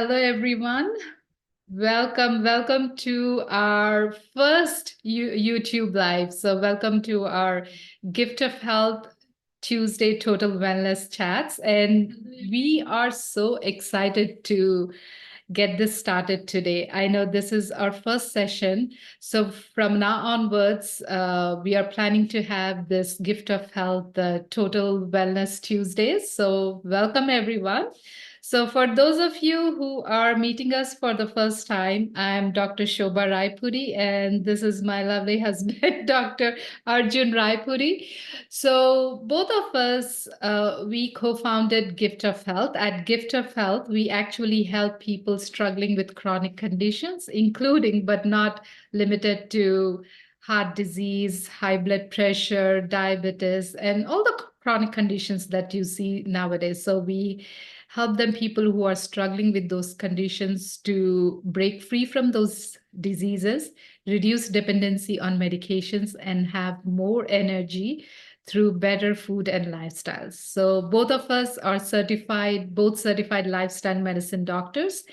Hello, everyone. Welcome to our first YouTube live. So, welcome to our Gift of Health Tuesday Total Wellness Chats. And we are so excited to get this started today. I know this is our first session. So, from now onwards, we are planning to have this Gift of Health Total Wellness Tuesdays. So, welcome, everyone. So, for those of you who are meeting us for the first time, I'm Dr. Shobha Rayapudi, and this is my lovely husband, Dr. Arjun Rayapudi. So, both of us, we co founded Gift of Health. At Gift of Health, we actually help people struggling with chronic conditions, including but not limited to heart disease, high blood pressure, diabetes, and all the chronic conditions that you see nowadays. So, we help them people who are struggling with those conditions to break free from those diseases, reduce dependency on medications, and have more energy through better food and lifestyles. So both of us are both certified lifestyle medicine doctors,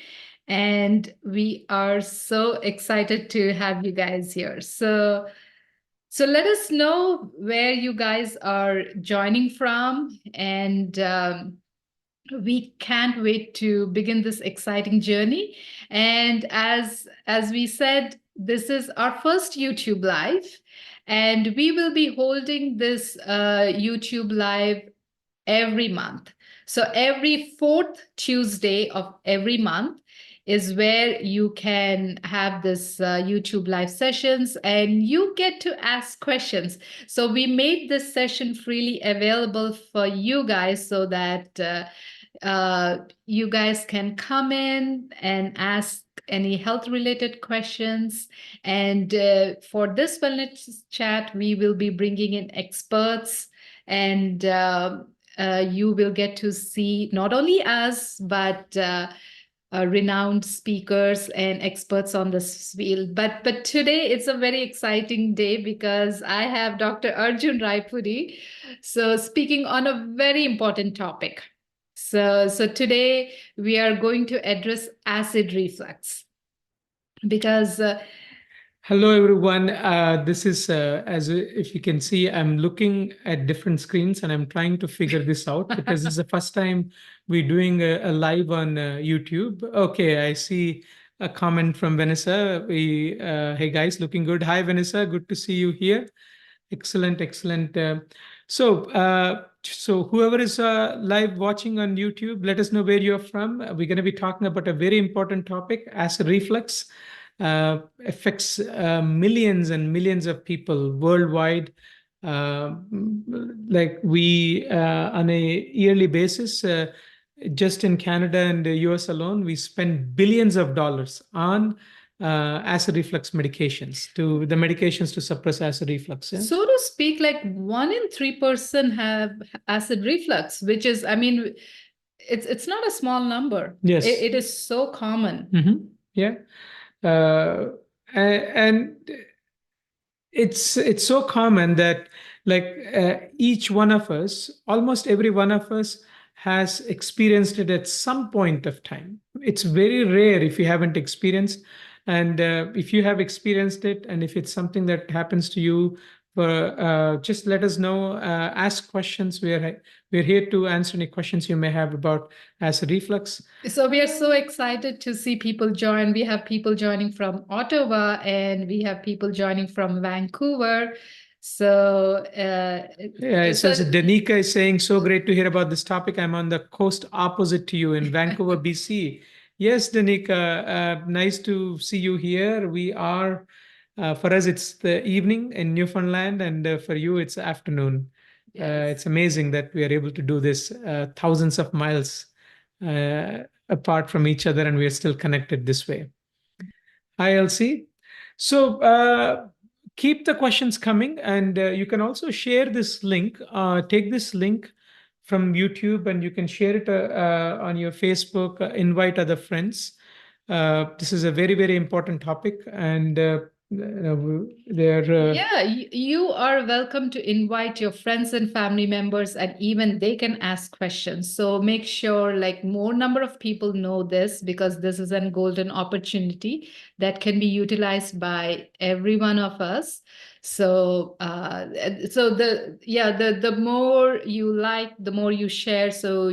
and we are so excited to have you guys here. So let us know where you guys are joining from, and we can't wait to begin this exciting journey. And as we said, this is our first YouTube live, and we will be holding this YouTube live every month. So every fourth Tuesday of every month is where you can have this YouTube live sessions, and you get to ask questions. So we made this session freely available for you guys so that you guys can come in and ask any health related questions. And for this wellness chat, we will be bringing in experts, and you will get to see not only us, but renowned speakers and experts on this field. But today it's a very exciting day because I have Dr. Arjun Raipudi, so speaking on a very important topic. So today we are going to address acid reflux because Hello, everyone. This is, if you can see, I'm looking at different screens and I'm trying to figure this out because this is the first time we're doing a live on YouTube. Okay, I see a comment from Vanessa. Hey guys, looking good. Hi, Vanessa. Good to see you here. Excellent, excellent. So whoever is live watching on YouTube, let us know where you're from. We're going to be talking about a very important topic, acid reflux affects millions and millions of people worldwide. Like we, on a yearly basis, just in Canada and the US alone, we spend billions of dollars on acid reflux medications, to the medications to suppress acid reflux. Yeah? So to speak, like 1 in 3 person have acid reflux, which is, I mean, it's not a small number. Yes. It is so common. Mm-hmm. Yeah. And it's so common that like each one of us, almost every one of us has experienced it at some point of time. It's very rare if you haven't experienced, and if you have experienced it, and if it's something that happens to you, just let us know. Ask questions. We're here to answer any questions you may have about acid reflux. So we are so excited to see people join. We have people joining from Ottawa, and we have people joining from Vancouver. So yeah, it says Danica is saying, so great to hear about this topic. I'm on the coast opposite to you in Vancouver, BC. Yes, Danica, nice to see you here. We are, for us, it's the evening in Newfoundland, and for you, it's afternoon. Yes. It's amazing that we are able to do this thousands of miles apart from each other, and we are still connected this way. Hi, Elsie. So keep the questions coming, and you can also share this link. Take this link from YouTube, and you can share it on your Facebook. Invite other friends. This is a very, very important topic, and they're Yeah, you are welcome to invite your friends and family members, and even they can ask questions. So make sure like more number of people know this, because this is a golden opportunity that can be utilized by every one of us. So the more you like, the more you share. So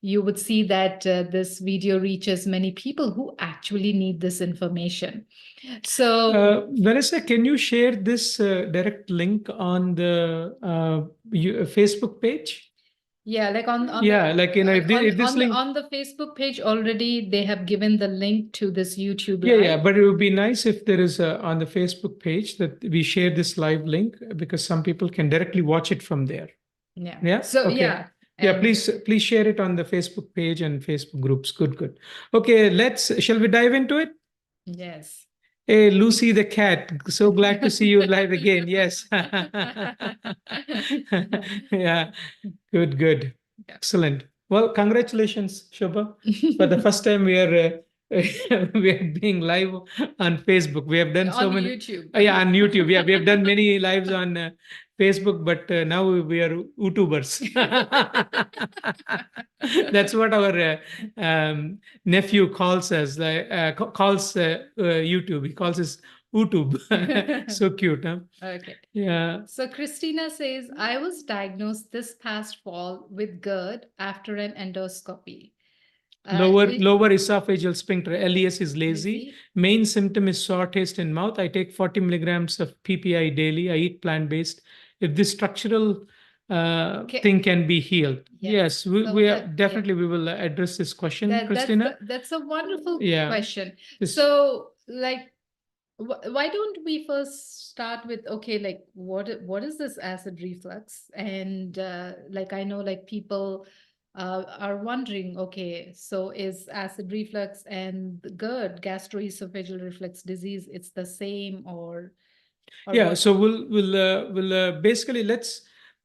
you would see that this video reaches many people who actually need this information. So Vanessa, can you share this direct link on the Facebook page? yeah, like on Yeah, like if this link, on the Facebook page already they have given the link to this YouTube yeah, live. but it would be nice if there is on the Facebook page that we share this live link because some people can directly watch it from there. Yeah. Yeah. So Okay. yeah, Yeah. and Please share it on the Facebook page and Facebook groups. Good. Good. Okay. Shall we dive into it? yes. Hey, Lucy the cat. So glad to see you live again. Yes. Yeah. Good, good. Yeah. Excellent. Well, congratulations, Shobha. For the first time, we are being live on Facebook. We have done so On many. YouTube. Yeah, on YouTube. Yeah, we have done many lives on Facebook, but now we are YouTubers. That's what our nephew calls us. Calls YouTube. He calls us YouTube. So cute, huh? Okay. Yeah. So Christina says, I was diagnosed this past fall with GERD after an endoscopy. Lower esophageal sphincter, LES, is lazy. Lazy. Main symptom is sour taste in mouth. I take 40 milligrams of PPI daily. I eat plant-based. If this structural Okay. thing can be healed. Yes. Yes, we, So we are, that, yeah. definitely we will address this question, Christina. That's a wonderful Yeah. question. This, So like why don't we first start with, okay, like what is this acid reflux? And like I know like people are wondering, okay, so is acid reflux and GERD, gastroesophageal reflux disease, it's the same, or yeah, what? so we'll basically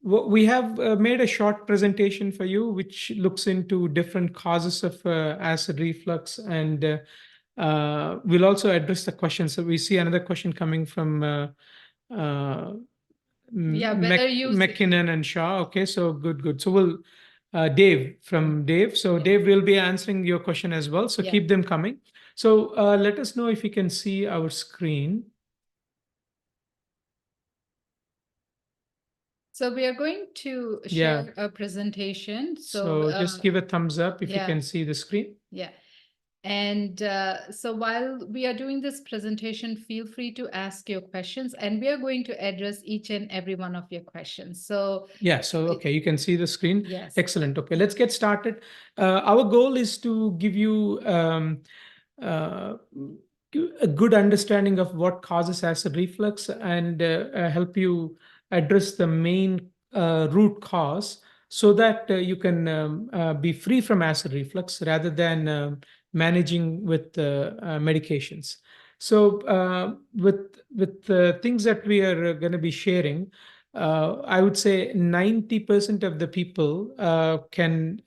we have made a short presentation for you which looks into different causes of acid reflux, and we'll also address the question. So we see another question coming from uh, Yeah, better use it. McKinnon and Shaw. Okay, so good, good. So we'll Dave from Dave. So Yeah. Dave will be answering your question as well. So Yeah. keep them coming. So let us know if you can see our screen. So we are going to Yeah. share a presentation. So just give a thumbs up if you yeah. can see the screen. Yeah. And so while we are doing this presentation, feel free to ask your questions, and we are going to address each and every one of your questions. So Yeah, so okay, you can see the screen. yes. Excellent. Okay, let's get started. Our goal is to give you uh, a good understanding of what causes acid reflux and help you address the main root cause so that you can be free from acid reflux rather than managing with medications. So with the things that we are going to be sharing, I would say 90% of the people can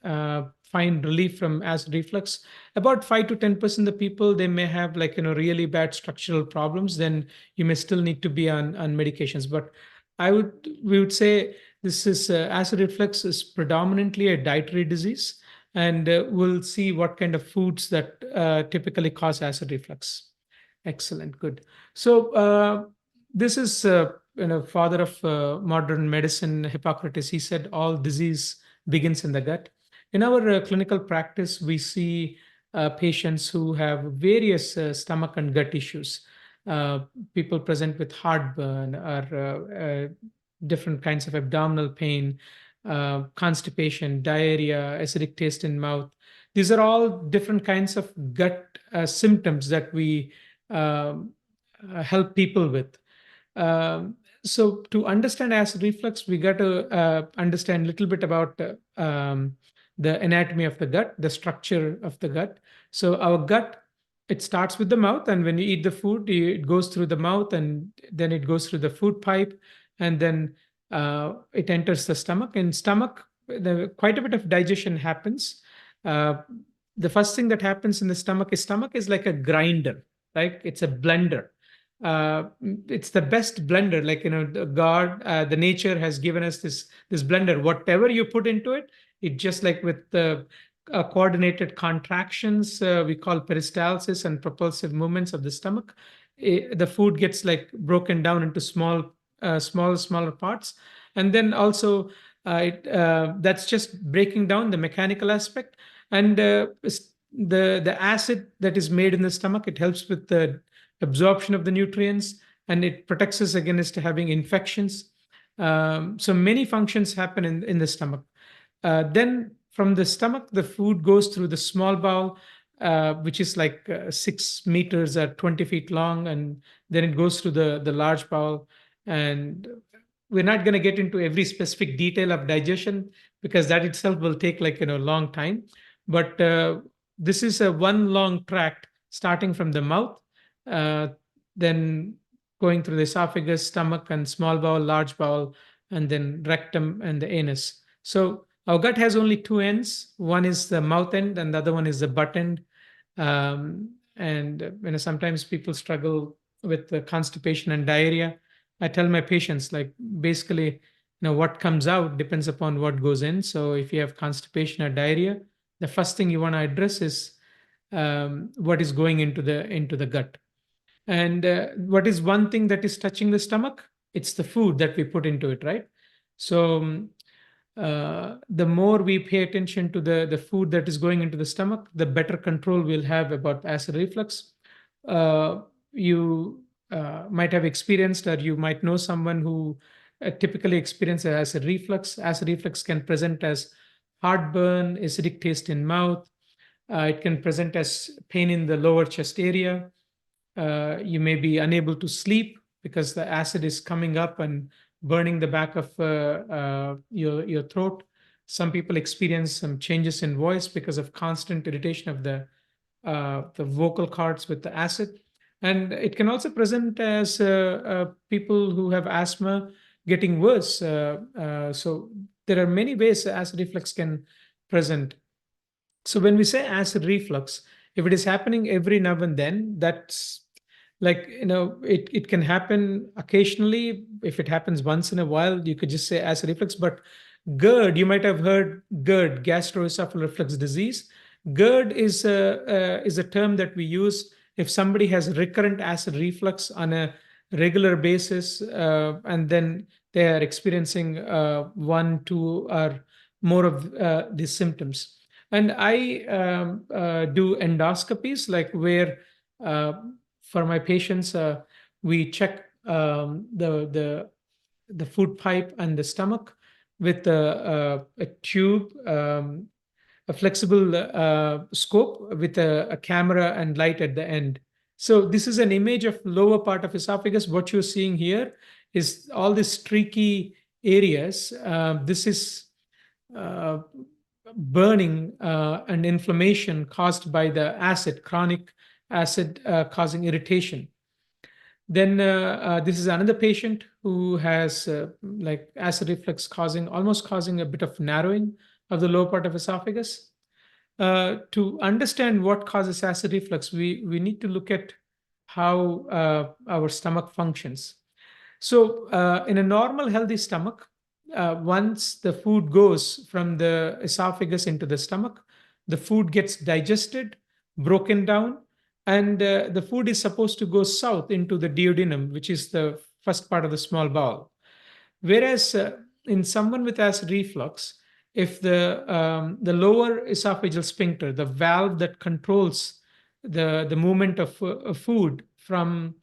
find relief from acid reflux. About 5 to 10% of the people, they may have like, really bad structural problems. Then you may still need to be on medications. But we would say this is acid reflux is predominantly a dietary disease. And we'll see what kind of foods that typically cause acid reflux. Excellent, good. So this is father of modern medicine, Hippocrates. He said all disease begins in the gut. In our clinical practice, we see patients who have various stomach and gut issues. Uh, People present with heartburn or different kinds of abdominal pain, constipation, diarrhea, acidic taste in mouth. These are all different kinds of gut symptoms that we um, help people with. So to understand acid reflux, we got to understand a little bit about the anatomy of the gut, the structure of the gut. So our gut, it starts with the mouth, and when you eat the food, it goes through the mouth, and then it goes through the food pipe, and then it enters the stomach. In stomach, quite a bit of digestion happens. Uh, the first thing that happens in the stomach is like a grinder, right? It's a blender. it's the best blender. Like, the nature has given us this blender. Whatever you put into it, it just like with the coordinated contractions, we call peristalsis, and propulsive movements of the stomach, the food gets like broken down into smaller parts. And then also, that's just breaking down the mechanical aspect. And the acid that is made in the stomach, it helps with the absorption of the nutrients, and it protects us against having infections. So many functions happen in the stomach. Then from the stomach, the food goes through the small bowel, which is like 6 meters or 20 feet long, and then it goes through the large bowel. And we're not going to get into every specific detail of digestion, because that itself will take like a long time. But this is a one long tract starting from the mouth, uh, then going through the esophagus, stomach, and small bowel, large bowel, and then rectum and the anus. So our gut has only two ends. One is the mouth end, and the other one is the butt end. And sometimes people struggle with the constipation and diarrhea. I tell my patients, like, basically, what comes out depends upon what goes in. So if you have constipation or diarrhea, the first thing you want to address is what is going into the gut. And what is one thing that is touching the stomach? It's the food that we put into it, right? So the more we pay attention to the food that is going into the stomach, the better control we'll have about acid reflux. You might have experienced, or you might know someone who typically experiences acid reflux. Acid reflux can present as heartburn, acidic taste in mouth. It can present as pain in the lower chest area. You may be unable to sleep because the acid is coming up and burning the back of your throat. Some people experience some changes in voice because of constant irritation of the vocal cords with the acid. And it can also present as people who have asthma getting worse. So there are many ways acid reflux can present. So when we say acid reflux, if it is happening every now and then, that's like, it can happen occasionally. If it happens once in a while, you could just say acid reflux. But GERD, you might have heard GERD, gastroesophageal reflux disease. GERD is a term that we use if somebody has recurrent acid reflux on a regular basis, and then they are experiencing one, two, or more of these symptoms. And I do endoscopies, like where uh, for my patients, we check the food pipe and the stomach with a tube, a flexible scope with a camera and light at the end. So this is an image of lower part of esophagus. What you're seeing here is all these streaky areas. This is uh, burning and inflammation caused by the acid, chronic acid causing irritation. Then this is another patient who has like acid reflux almost causing a bit of narrowing of the lower part of esophagus. To understand what causes acid reflux, we need to look at how our stomach functions. So, in a normal, healthy stomach, once the food goes from the esophagus into the stomach, the food gets digested, broken down, and the food is supposed to go south into the duodenum, which is the first part of the small bowel. Whereas in someone with acid reflux, if the lower esophageal sphincter, the valve that controls the movement of food from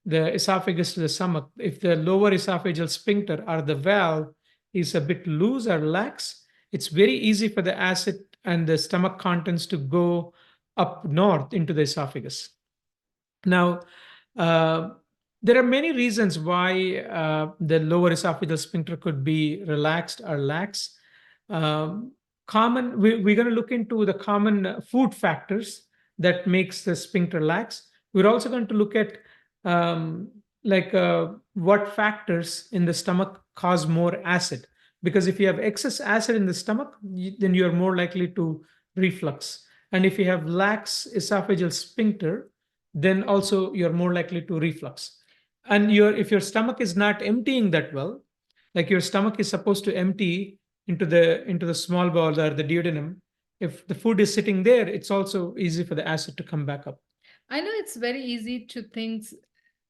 the esophagus to the stomach, if the lower esophageal sphincter or the valve is a bit loose or lax, it's very easy for the acid and the stomach contents to go up north into the esophagus. Now, uh, there are many reasons why the lower esophageal sphincter could be relaxed or lax. Um, we're going to look into the common food factors that makes the sphincter lax. We're also going to look at um, what factors in the stomach cause more acid. Because if you have excess acid in the stomach, then you are more likely to reflux. And if you have lax esophageal sphincter, then also you're more likely to reflux. And if your stomach is not emptying that well, like your stomach is supposed to empty into the small bowel or the duodenum, if the food is sitting there, it's also easy for the acid to come back up. I know it's very easy to think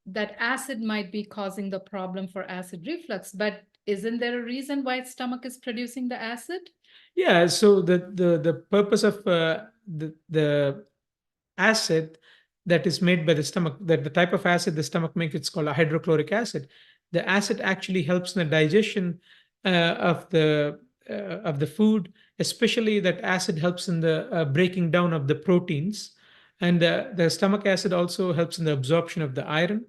that acid might be causing the problem for acid reflux, but isn't there a reason why stomach is producing the acid? Yeah, so the purpose of the acid that is made by the stomach, that the type of acid the stomach makes, it's called a hydrochloric acid. The acid actually helps in the digestion of the food, especially that acid helps in the breaking down of the proteins, and the stomach acid also helps in the absorption of the iron,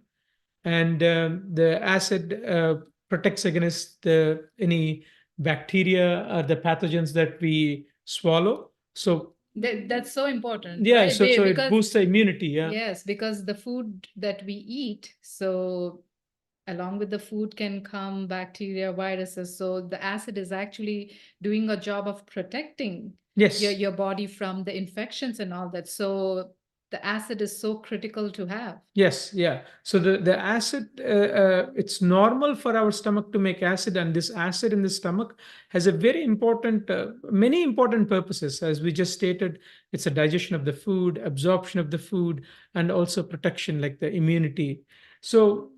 and the acid protects against any bacteria or the pathogens that we swallow. So That's so important, yeah, right? so it Because boosts the immunity. Yeah. yes, because the food that we eat, so along with the food can come bacteria, viruses. So the acid is actually doing a job of protecting Yes. your body from the infections and all that. So the acid is so critical to have. Yes, yeah. So the acid, it's normal for our stomach to make acid, and this acid in the stomach has a very important, many important purposes. As we just stated, it's a digestion of the food, absorption of the food, and also protection, like the immunity. So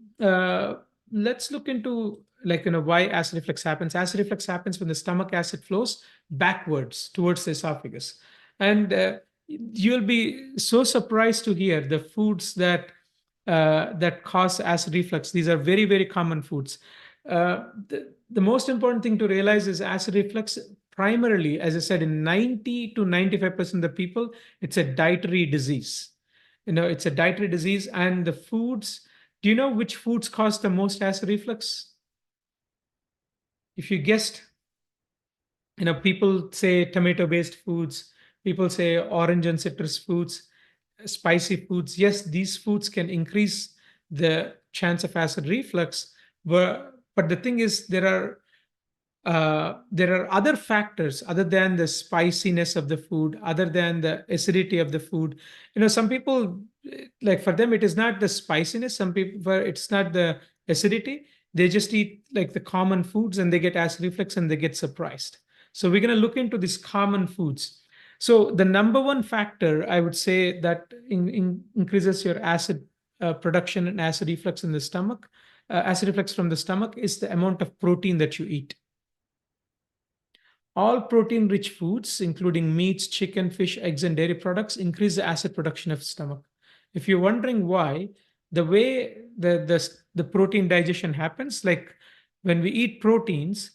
let's look into, like, why acid reflux happens. Acid reflux happens when the stomach acid flows backwards towards the esophagus, and you'll be so surprised to hear the foods that cause acid reflux. These are very, very common foods. The most important thing to realize is acid reflux, primarily, as I said, in 90 to 95% of the people, it's a dietary disease. It's a dietary disease, and the foods. Do you know which foods cause the most acid reflux? If you guessed, people say tomato based foods, people say orange and citrus foods, spicy foods. Yes, these foods can increase the chance of acid reflux, but the thing is, there are other factors other than the spiciness of the food, other than the acidity of the food. Some people, like, for them it is not the spiciness. Some people, for it's not the acidity. They just eat like the common foods and they get acid reflux and they get surprised. So we're going to look into these common foods. So the number one factor, I would say, that increases your acid production and acid reflux in the stomach, acid reflux from the stomach, is the amount of protein that you eat. All protein rich foods, including meats, chicken, fish, eggs, and dairy products, increase the acid production of stomach. If you're wondering why, the way the protein digestion happens, like when we eat proteins,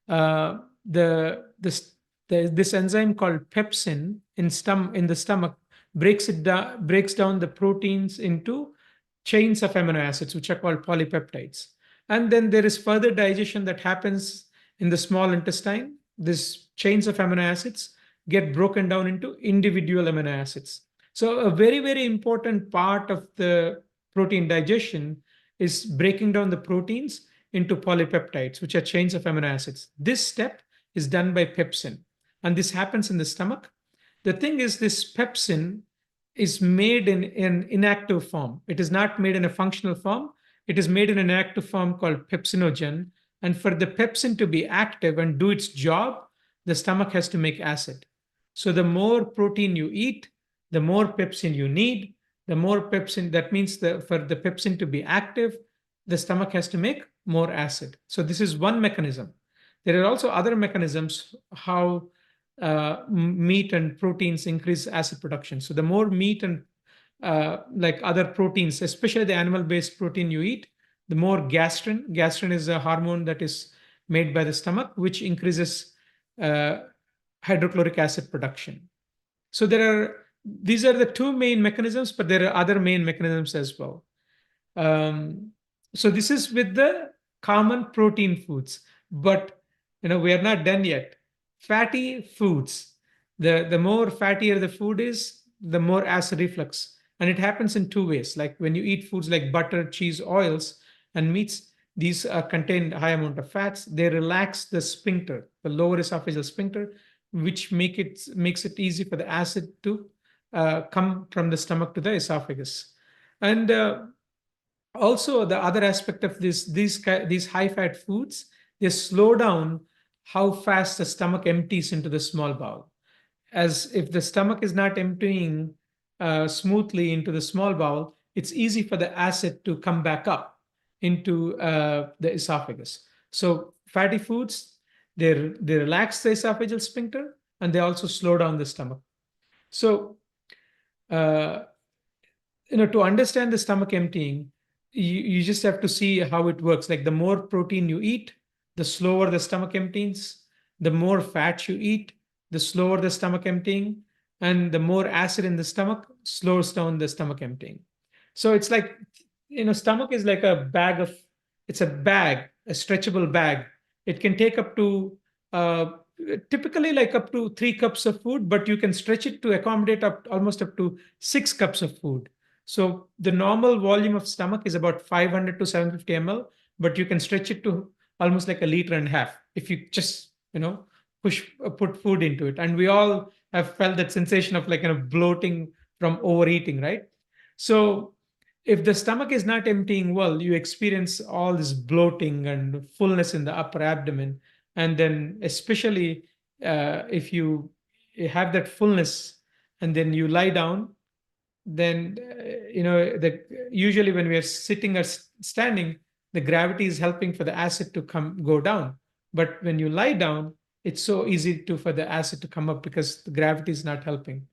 uh, the this this enzyme called pepsin in the stomach breaks down the proteins into chains of amino acids, which are called polypeptides. And then there is further digestion that happens in the small intestine. These chains of amino acids get broken down into individual amino acids. So a very, very important part of the protein digestion is breaking down the proteins into polypeptides, which are chains of amino acids. This step is done by pepsin, and this happens in the stomach. The thing is, this pepsin is made in an inactive form. It is not made in a functional form. It is made in an active form called pepsinogen. And for the pepsin to be active and do its job, the stomach has to make acid. So the more protein you eat, the more pepsin you need. The more pepsin, that means for the pepsin to be active, the stomach has to make more acid. So this is one mechanism. There are also other mechanisms how meat and proteins increase acid production. So the more meat and like other proteins, especially the animal-based protein you eat, the more gastrin. Gastrin is a hormone that is made by the stomach, which increases uh, hydrochloric acid production. So these are the two main mechanisms, but there are other main mechanisms as well. Um, so this is with the common protein foods, but we are not done yet. Fatty foods. The more fattier the food is, the more acid reflux, and it happens in two ways. Like when you eat foods like butter, cheese, oils, and meats, these contain high amount of fats. They relax the sphincter, the lower esophageal sphincter, which makes it easy for the acid to come from the stomach to the esophagus. And Also, the other aspect of these high fat foods, they slow down how fast the stomach empties into the small bowel. As if the stomach is not emptying smoothly into the small bowel, it's easy for the acid to come back up into the esophagus. So fatty foods, they relax the esophageal sphincter, and they also slow down the stomach. So uh, to understand the stomach emptying, you just have to see how it works. Like the more protein you eat, the slower the stomach empties. The more fat you eat, the slower the stomach emptying. And the more acid in the stomach slows down the stomach emptying. So it's like, stomach is like a bag of, it's a bag, a stretchable bag. It can take up to uh, typically like up to 3 cups of food, but you can stretch it to accommodate almost up to 6 cups of food. So the normal volume of stomach is about 500 to 750 ml, but you can stretch it to almost like a liter and a half if you just, put food into it. And we all have felt that sensation of like bloating from overeating, right? So if the stomach is not emptying well, you experience all this bloating and fullness in the upper abdomen. And then especially if you have that fullness and then you lie down, then the usually when we are sitting or standing, the gravity is helping for the acid to go down. But when you lie down, it's so easy to for the acid to come up because the gravity is not helping.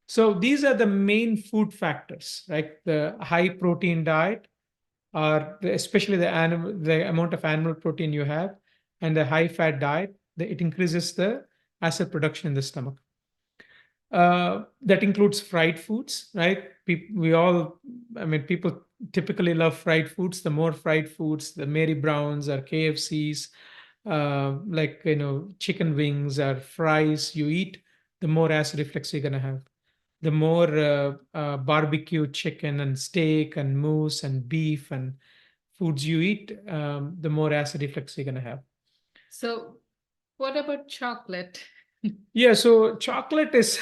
So these are the main food factors, right? The high protein diet, or especially the amount of animal protein you have, and the high fat diet, it increases the acid production in the stomach. That includes fried foods, right? People typically love fried foods. The more fried foods, the Mary Browns or KFCs, like chicken wings or fries you eat, the more acid reflux you're gonna have. The more barbecue chicken and steak and moose and beef and foods you eat, the more acid reflux you're gonna have. So, what about chocolate? Yeah, so chocolate is,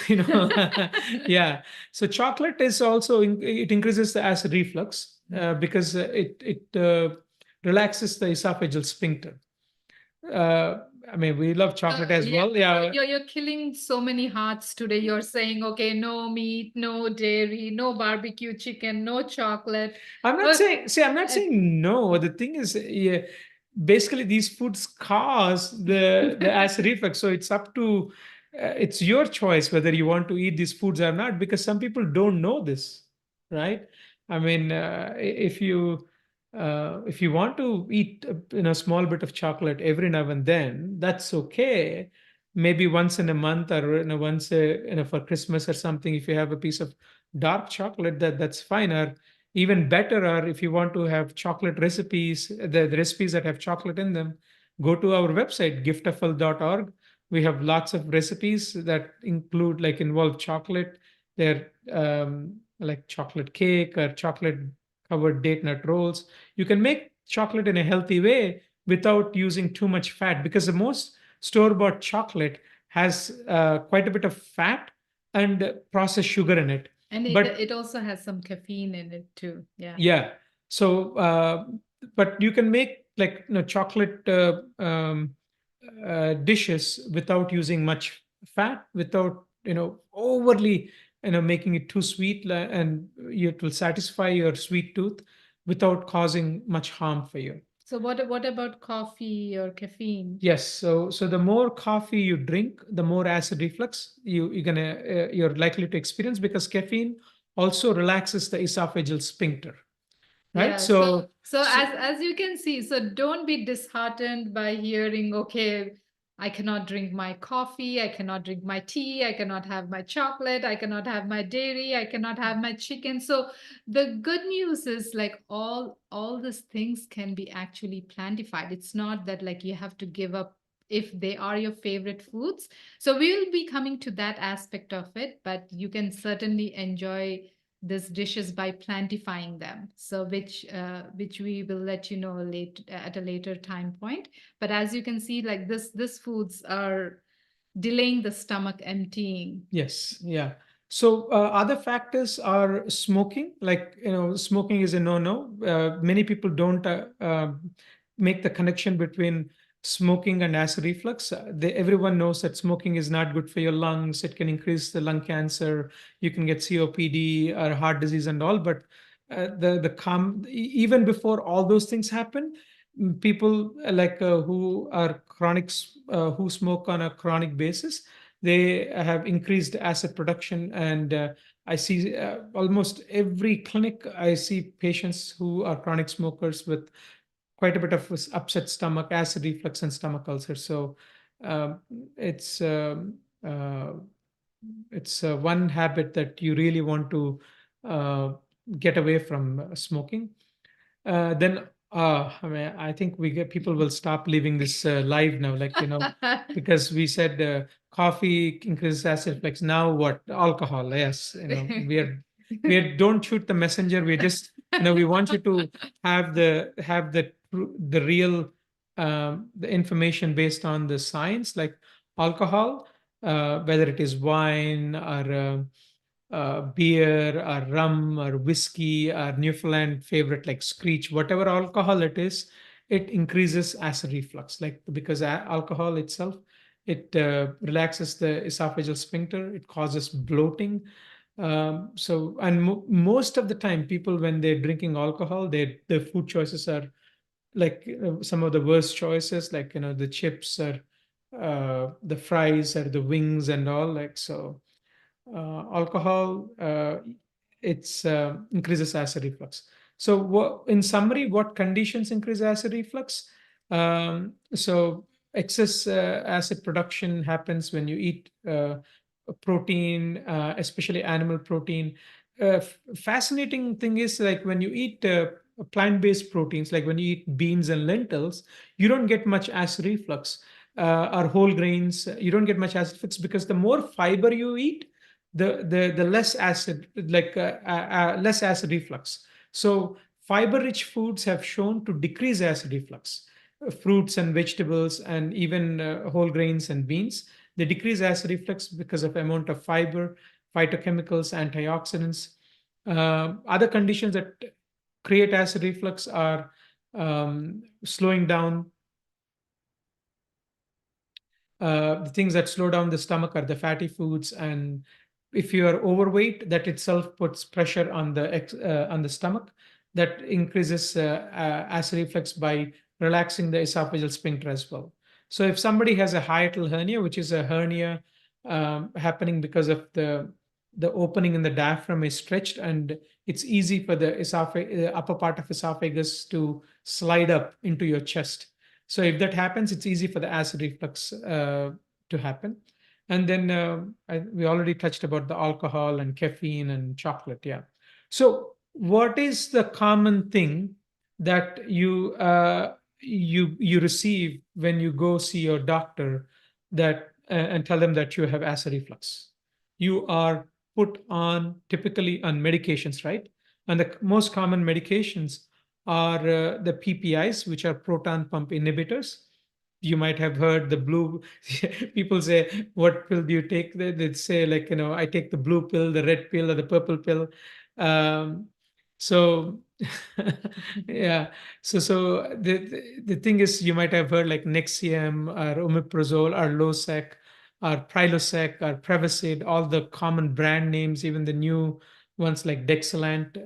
yeah. So chocolate is also it increases the acid reflux because it relaxes the esophageal sphincter. Uh, we love chocolate as Yeah, well. Yeah, you're killing so many hearts today. You're saying, okay, no meat, no dairy, no barbecue chicken, no chocolate. I'm not But saying. See, I'm not saying no. The thing is, yeah, basically these foods cause the acid reflux. So it's up to it's your choice whether you want to eat these foods or not. Because some people don't know this, right? If you want to eat a small bit of chocolate every now and then, that's okay. Maybe once in a month, or once for Christmas or something. If you have a piece of dark chocolate, that's fine. Or even better are if you want to have chocolate recipes, the recipes that have chocolate in them, go to our website, Giftofhealth.org. We have lots of recipes that involve chocolate. They're like chocolate cake or chocolate covered date nut rolls. You can make chocolate in a healthy way without using too much fat, because the most store bought chocolate has quite a bit of fat and processed sugar in it. and But it also has some caffeine in it too. Yeah. yeah. So, but you can make like chocolate dishes without using much fat, without overly making it too sweet, and it will satisfy your sweet tooth without causing much harm for you. So what about coffee or caffeine? Yes. So the more coffee you drink, the more acid reflux you're likely to experience, because caffeine also relaxes the esophageal sphincter, right? Yeah, so So as you can see, so don't be disheartened by hearing, okay, I cannot drink my coffee, I cannot drink my tea, I cannot have my chocolate, I cannot have my dairy, I cannot have my chicken. So the good news is like all these things can be actually plantified. It's not that like you have to give up if they are your favorite foods. So we will be coming to that aspect of it, but you can certainly enjoy these dishes by plantifying them, so which we will let you know late at a later time point. But as you can see, like this foods are delaying the stomach emptying. yes, yeah. So other factors are smoking. Like, smoking is a no-no. Many people don't make the connection between smoking and acid reflux. Everyone knows that smoking is not good for your lungs. It can increase the lung cancer. You can get COPD or heart disease and all. But even before all those things happen, people like who are who smoke on a chronic basis, they have increased acid production. And I see almost every clinic, I see patients who are chronic smokers with quite a bit of upset stomach, acid reflux, and stomach ulcer. So um, it's uh, one habit that you really want to uh, get away from, smoking. Then I mean, I think people will stop leaving this live now, like, because we said coffee increases acid reflux. Now what? Alcohol? Yes, don't shoot the messenger. We're just, we want you to have the real the information based on the science, like alcohol, whether it is wine or beer or rum or whiskey or Newfoundland favorite like Screech, whatever alcohol it is, it increases acid reflux. Like, because alcohol itself, it relaxes the esophageal sphincter, it causes bloating. And most of the time, people when they're drinking alcohol, their food choices are like some of the worst choices, like the chips or the fries or the wings and all, like so alcohol, it's increases acid reflux. So in summary, what conditions increase acid reflux? So excess acid production happens when you eat protein, especially animal protein. Fascinating thing is, like, when you eat plant-based proteins, like when you eat beans and lentils, you don't get much acid reflux. Or whole grains, you don't get much acid reflux, because the more fiber you eat, the less acid, like less acid reflux. So fiber rich foods have shown to decrease acid reflux. Fruits and vegetables and even whole grains and beans, they decrease acid reflux because of amount of fiber, phytochemicals, antioxidants. Other conditions that create acid reflux are slowing down. The things that slow down the stomach are the fatty foods, and if you are overweight, that itself puts pressure on on the stomach. That increases acid reflux by relaxing the esophageal sphincter as well. So if somebody has a hiatal hernia, which is a hernia happening because of the opening in the diaphragm is stretched, and it's easy for the upper part of esophagus to slide up into your chest. So if that happens, it's easy for the acid reflux to happen. And then we already touched about the alcohol and caffeine and chocolate. Yeah. So what is the common thing that you receive when you go see your doctor, that and tell them that you have acid reflux? You are put on typically on medications, right? And the most common medications are the PPIs, which are proton pump inhibitors. You might have heard the blue. People say, "What pill do you take?" They'd say, like, I take the blue pill, the red pill, or the purple pill. Um, so, yeah. So the thing is, you might have heard like Nexium or Omeprazole or Losec or Prilosec or Prevacid, all the common brand names, even the new ones like Dexilant.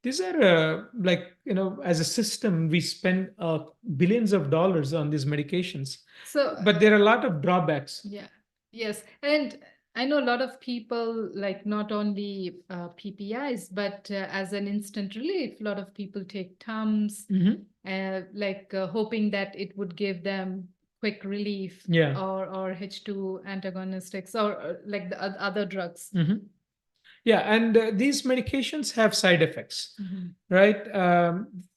These are like, as a system, we spend billions of dollars on these medications. So, But there are a lot of drawbacks. yeah, yes. And I know a lot of people, like, not only PPIs, but as an instant relief, a lot of people take Tums, like hoping that it would give them quick relief, Yeah. or H2 antagonistics, or like the other drugs. Yeah, and these medications have side effects, right?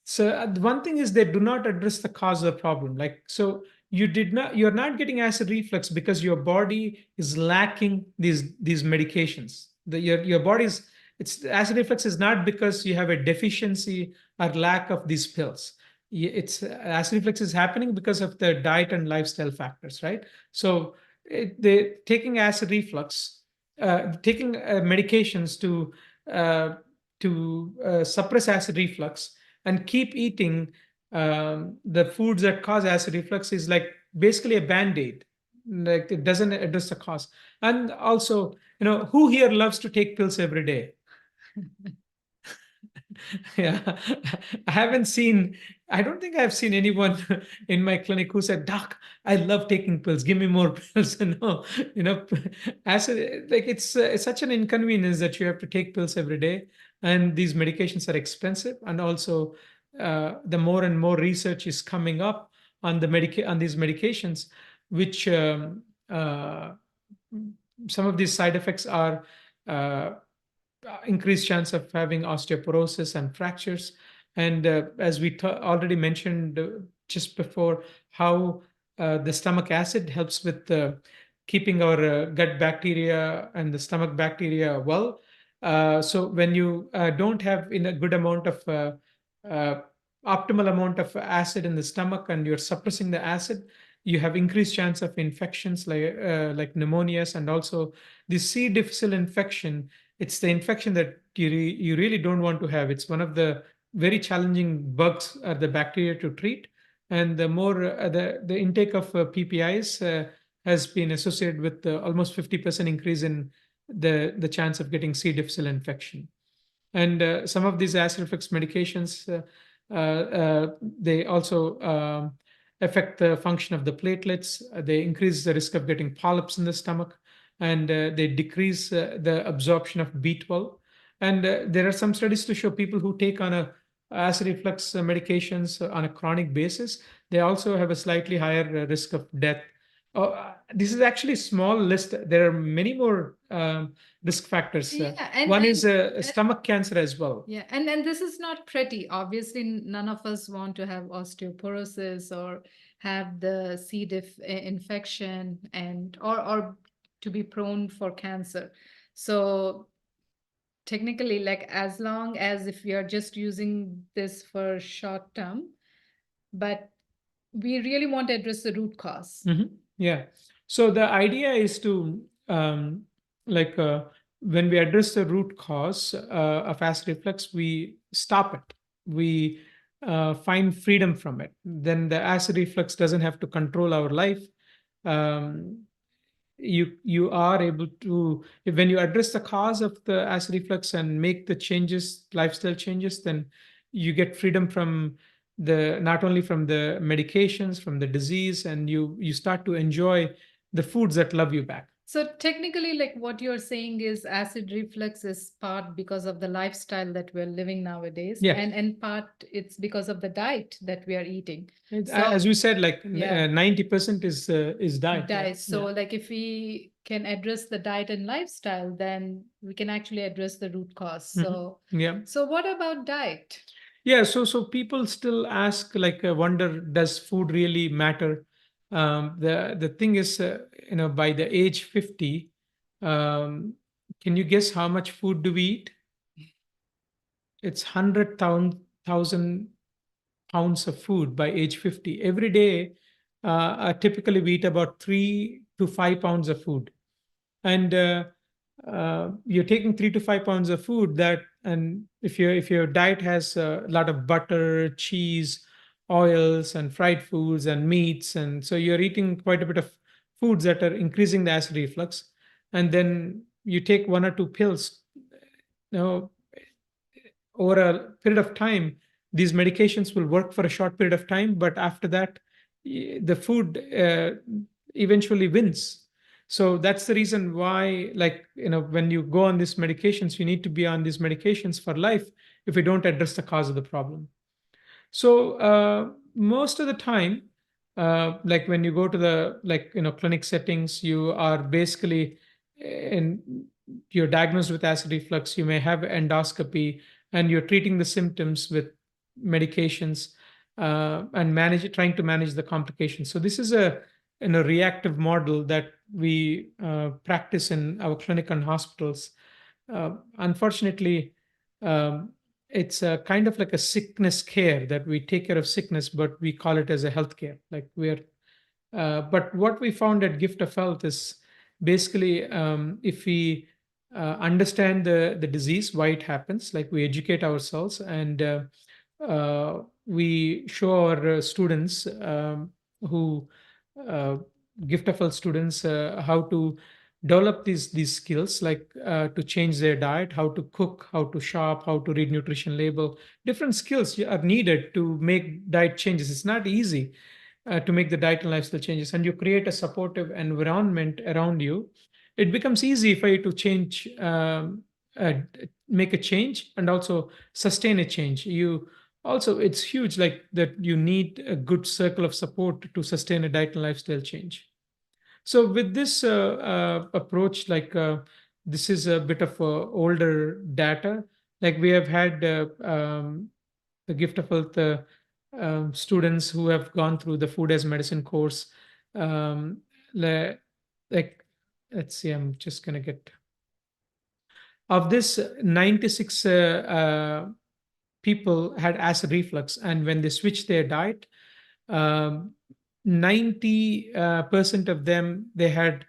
So the one thing is, they do not address the cause of the problem. Like, so you're not getting acid reflux because your body is lacking these medications. Your body's it's acid reflux is not because you have a deficiency or lack of these pills. It's acid reflux is happening because of the diet and lifestyle factors, right? So taking acid reflux, taking medications uh, to suppress acid reflux and keep eating the foods that cause acid reflux is like basically a band-aid. Like it doesn't address the cause. And also, who here loves to take pills every day? Yeah, I haven't seen, I don't think I've seen anyone in my clinic who said, Doc, I love taking pills. Give me more pills. No, you know, like it's such an inconvenience that you have to take pills every day. And these medications are expensive. And also, the more and more research is coming up on on these medications, which some of these side effects are uh, increased chance of having osteoporosis and fractures. And as we already mentioned just before, how the stomach acid helps with keeping our gut bacteria and the stomach bacteria well. So when you don't have in a good amount of uh, optimal amount of acid in the stomach and you're suppressing the acid, you have increased chance of infections like pneumonias, and also the C. difficile infection. It's the infection that you really don't want to have. It's one of the very challenging bugs or the bacteria to treat. And the more the intake of PPIs has been associated with almost 50% increase in the chance of getting C. difficile infection. And some of these acid reflux medications, they also affect the function of the platelets. They increase the risk of getting polyps in the stomach, and they decrease the absorption of B12. And there are some studies to show people who take on a acid reflux medications on a chronic basis, they also have a slightly higher risk of death. This is actually a small list. There are many more risk factors. Yeah, One is stomach cancer as well. yeah, and this is not pretty. Obviously, none of us want to have osteoporosis or have the C. diff infection and or to be prone for cancer. So technically, like as long as if we are just using this for short term, but we really want to address the root cause. Yeah. So the idea is to like when we address the root cause of acid reflux, we stop it. We find freedom from it. Then the acid reflux doesn't have to control our life. Um, you are able to, when you address the cause of the acid reflux and make the changes, lifestyle changes, then you get freedom from the, not only from the medications, from the disease, and you start to enjoy the foods that love you back. So technically, like what you're saying is acid reflux is part because of the lifestyle that we're living nowadays, Yeah. and part it's because of the diet that we are eating. As we said, like Yeah. 90% is diet. Diet. So like if we can address the diet and lifestyle, then we can actually address the root cause. So Yeah. so what about diet? Yeah, so people still ask, like, wonder, does food really matter? The thing is, by the age 50, can you guess how much food do we eat? It's 100,000 pounds of food by age 50 every day. Typically we eat about 3 to 5 pounds of food. And you're taking 3 to 5 pounds of food, that, and if your diet has a lot of butter, cheese, oils, and fried foods and meats, and so you're eating quite a bit of foods that are increasing the acid reflux. And then you take one or two pills, you know over a period of time, these medications will work for a short period of time, but after that, the food eventually wins. So that's the reason why, like, when you go on these medications, you need to be on these medications for life if we don't address the cause of the problem. So most of the time, like when you go to the, like, clinic settings, you are basically in you're diagnosed with acid reflux. You may have endoscopy, and you're treating the symptoms with medications, and trying to manage the complications. So this is a reactive model that we practice in our clinic and hospitals. Unfortunately, um, it's a kind of like a sickness care, that we take care of sickness, but we call it as a health care. Like we're, but what we found at Gift of Health is basically, if we understand the disease, why it happens, like we educate ourselves, and we show our students who uh, gift of all students how to develop these skills, like to change their diet, how to cook, how to shop, how to read nutrition label. Different skills are needed to make diet changes. It's not easy to make the diet and lifestyle changes, and you create a supportive environment around you, it becomes easy for you to change, uh, make a change, and also sustain a change. You also, it's huge, like that you need a good circle of support to sustain a diet and lifestyle change. So with this approach, like this is a bit of older data. Like we have had the gift of health students who have gone through the food as medicine course. Um, le- like, let's see, I'm just gonna get of this 96 people had acid reflux, and when they switched their diet, um, 90% of them, they had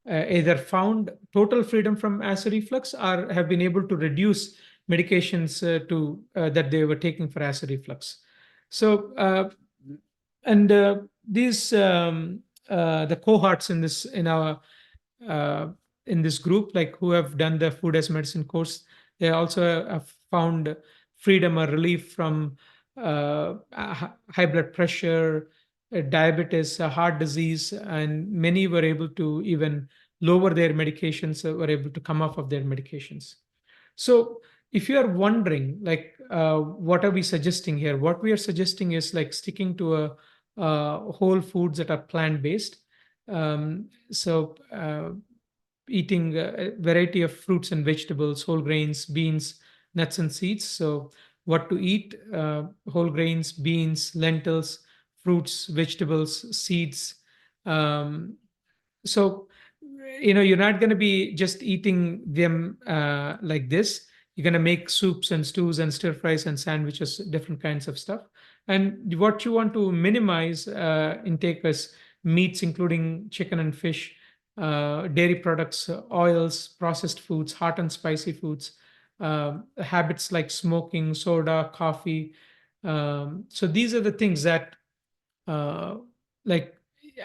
either found total freedom from acid reflux or have been able to reduce medications to that they were taking for acid reflux. So and these the cohorts in this uh, in this group, like who have done the food as medicine course, they also have found freedom or relief from high blood pressure, diabetes, heart disease, and many were able to even lower their medications, were able to come off of their medications. So if you are wondering, like, what are we suggesting here? What we are suggesting is like sticking to a whole foods that are plant based. Eating a variety of fruits and vegetables, whole grains, beans, nuts, and seeds. So what to eat: whole grains, beans, lentils, fruits, vegetables, seeds. Um, so you're not going to be just eating them like this. You're going to make soups and stews and stir fries and sandwiches, different kinds of stuff. And what you want to minimize intake is meats, including chicken and fish, dairy products, oils, processed foods, hot and spicy foods, habits like smoking, soda, coffee. So these are the things that uh, like,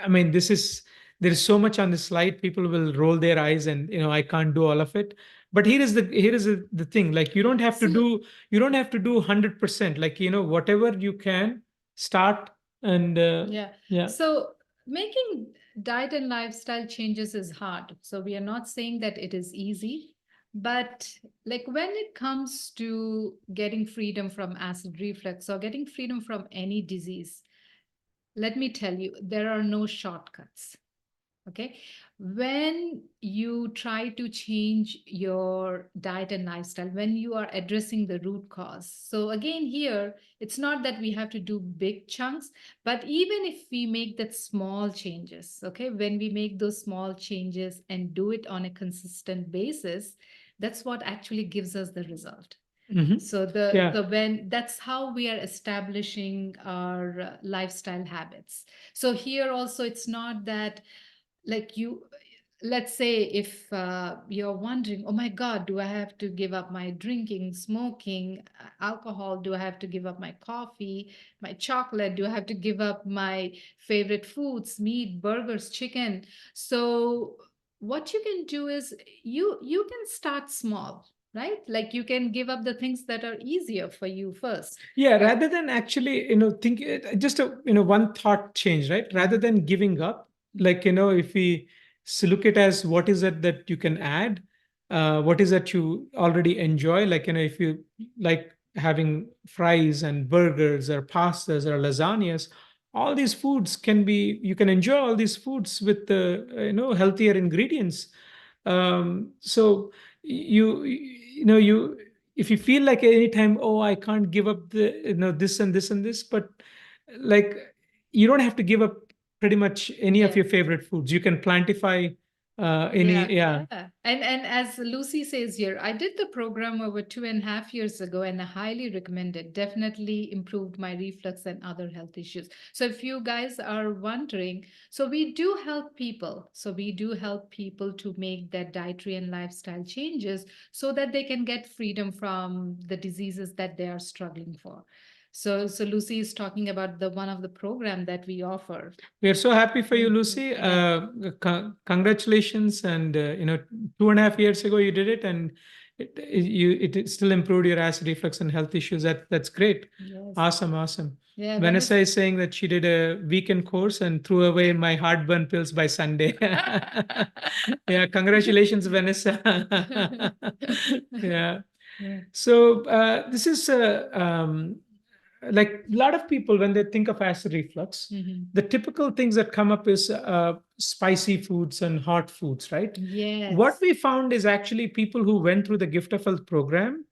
I mean, this is, there is so much on this slide, people will roll their eyes, and I can't do all of it. But here is the thing, like you don't have to do 100%, like whatever you can start. And Yeah. yeah. So making diet and lifestyle changes is hard. So we are not saying that it is easy, but like when it comes to getting freedom from acid reflux or getting freedom from any disease, let me tell you, there are no shortcuts. Okay. When you try to change your diet and lifestyle, when you are addressing the root cause. So, again, here, it's not that we have to do big chunks, but even if we make that small changes, okay, when we make those small changes and do it on a consistent basis, that's what actually gives us the result. Mhm. So Yeah. the when that's how we are establishing our lifestyle habits. So here also it's not that like you, let's say if you're wondering, oh my god, do I have to give up my drinking, smoking, alcohol, do I have to give up my coffee, my chocolate, do I have to give up my favorite foods, meat, burgers, chicken? So what you can do is you can start small, right? Like you can give up the things that are easier for you first. Yeah, Right. rather than actually, think just a, one thought change, right? Rather than giving up, like, if we look at as what is it that you can add, what is that you already enjoy, like, if you like having fries and burgers or pastas or lasagnas, all these foods can be, you can enjoy all these foods with the, healthier ingredients. So you, if you feel like anytime, oh, I can't give up the, this and this and this, but like, you don't have to give up pretty much any of Yeah. your favorite foods. You can plantify Yeah. And as Lucy says here, I did the program over 2.5 years ago and I highly recommend it. Definitely improved my reflux and other health issues. So if you guys are wondering, so we do help people. So we do help people to make their dietary and lifestyle changes so that they can get freedom from the diseases that they are struggling for. So Lucy is talking about the one of the program that we offer. We are so happy for you, Thank you. Lucy. Yeah. Congratulations! And 2.5 years ago you did it, and it still improved your acid reflux and health issues. That's great. Yes. Awesome, awesome. Yeah, Vanessa is saying that she did a weekend course and threw away my heartburn pills by Sunday. Yeah, congratulations, Vanessa. Yeah. Yeah. So this is like a lot of people when they think of acid reflux, the typical things that come up is spicy foods and hot foods, right? What Yes. we found is actually people who went through the Gift of Health program,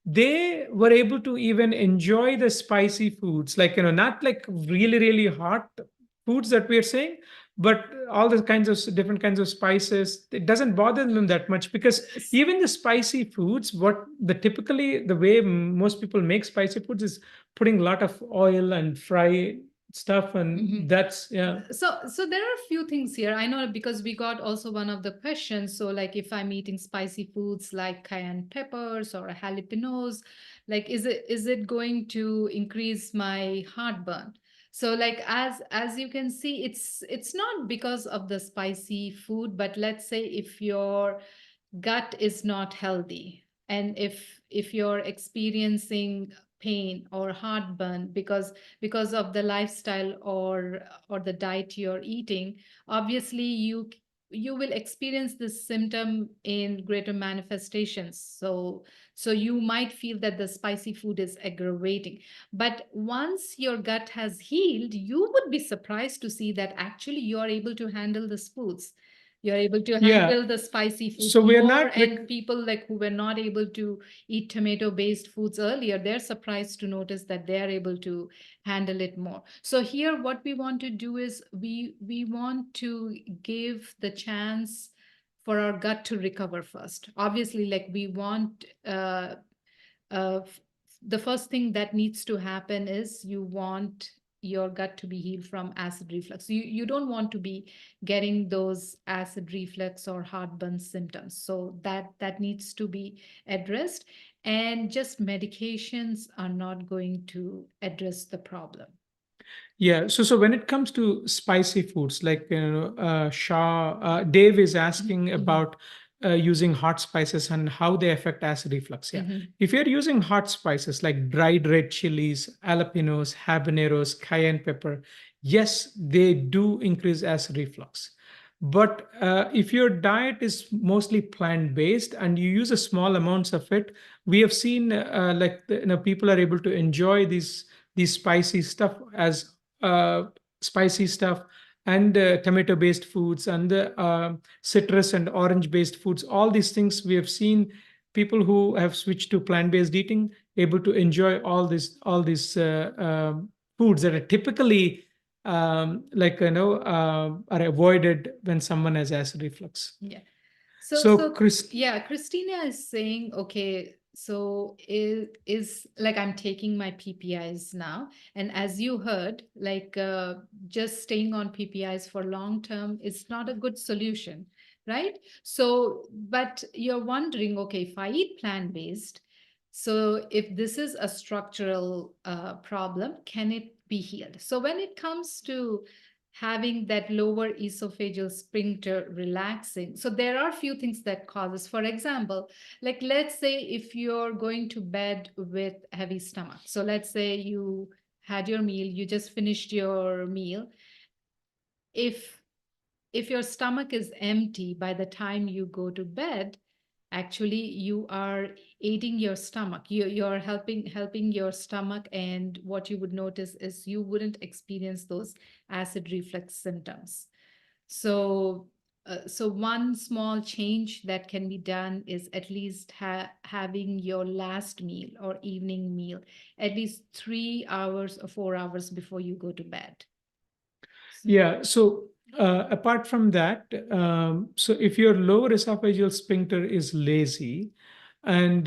they were able to even enjoy the spicy foods, like not like really really hot foods that we are saying, but all the kinds of different kinds of spices, it doesn't bother them that much, because even the spicy foods, what the typically the way most people make spicy foods is putting a lot of oil and fry stuff, and that's yeah. So there are a few things here. I know because we got also one of the questions. So like if I'm eating spicy foods like cayenne peppers or jalapenos, like is it going to increase my heartburn? So like as you can see, it's not because of the spicy food, but let's say if your gut is not healthy and if you're experiencing pain or heartburn because of the lifestyle or the diet you're eating, obviously you will experience this symptom in greater manifestations. So you might feel that the spicy food is aggravating, but once your gut has healed, you would be surprised to see that actually you are able to handle these foods. You're able to Yeah, handle the spicy foods so we are more, not and people like who were not able to eat tomato based foods earlier, they're surprised to notice that they are able to handle it more. So here what we want to do is we want to give the chance for our gut to recover first. Obviously, like we want uh, f- the first thing that needs to happen is you want your gut to be healed from acid reflux. You don't want to be getting those acid reflux or heartburn symptoms. So that needs to be addressed. And just medications are not going to address the problem. Yeah, so when it comes to spicy foods, like Dave is asking about using hot spices and how they affect acid reflux. Yeah, if you're using hot spices like dried red chilies, jalapenos, habaneros, cayenne pepper, yes, they do increase acid reflux. But if your diet is mostly plant based and you use a small amounts of it, we have seen people are able to enjoy these spicy stuff as uh, spicy stuff, and tomato based foods, and the citrus and orange based foods, all these things we have seen people who have switched to plant based eating able to enjoy all these foods that are typically are avoided when someone has acid reflux. Yeah. So Chris, Yeah, Christina is saying, okay, so is like I'm taking my PPIs now, and as you heard, like just staying on PPIs for long term is not a good solution, right? So, but you're wondering, okay, if I eat plant based, so if this is a structural problem, can it be healed? So when it comes to having that lower esophageal sphincter relaxing, so there are few things that causes, for example, like let's say if you're going to bed with heavy stomach, so let's say you had your meal, you just finished your meal. If if your stomach is empty by the time you go to bed, actually you are aiding your stomach, you're helping your stomach, and what you would notice is you wouldn't experience those acid reflux symptoms. So one small change that can be done is at least having your last meal or evening meal at least 3 hours or 4 hours before you go to bed. yeah, so Apart from that, so if your lower esophageal sphincter is lazy and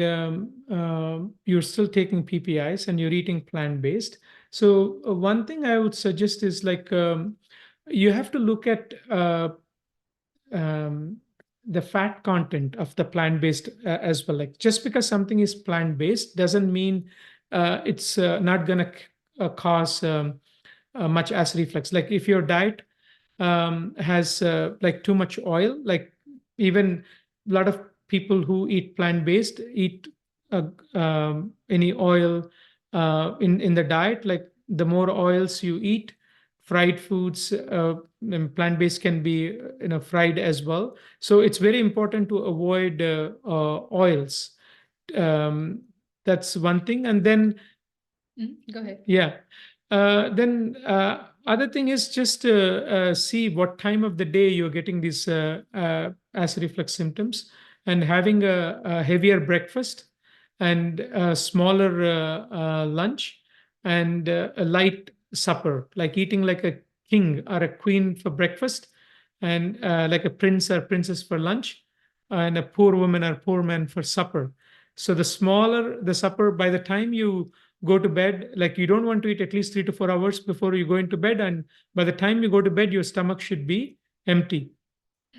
you're still taking PPIs and you're eating plant-based, so one thing I would suggest is like you have to look at um, the fat content of the plant-based as well. Like just because something is plant-based doesn't mean it's not gonna cause much acid reflux. Like if your diet has like too much oil, like even a lot of people who eat plant-based eat any oil in the diet. Like the more oils you eat, fried foods, and plant-based can be fried as well. So it's very important to avoid oils. um, that's one thing. And then Go ahead. yeah. Then other thing is just see what time of the day you're getting these acid reflux symptoms, and having a heavier breakfast and a smaller lunch and a light supper, like eating like a king or a queen for breakfast, and like a prince or princess for lunch, and a poor woman or poor man for supper. So the smaller the supper, by the time you go to bed, like you don't want to eat at least 3 to 4 hours before you go into bed, and by the time you go to bed your stomach should be empty.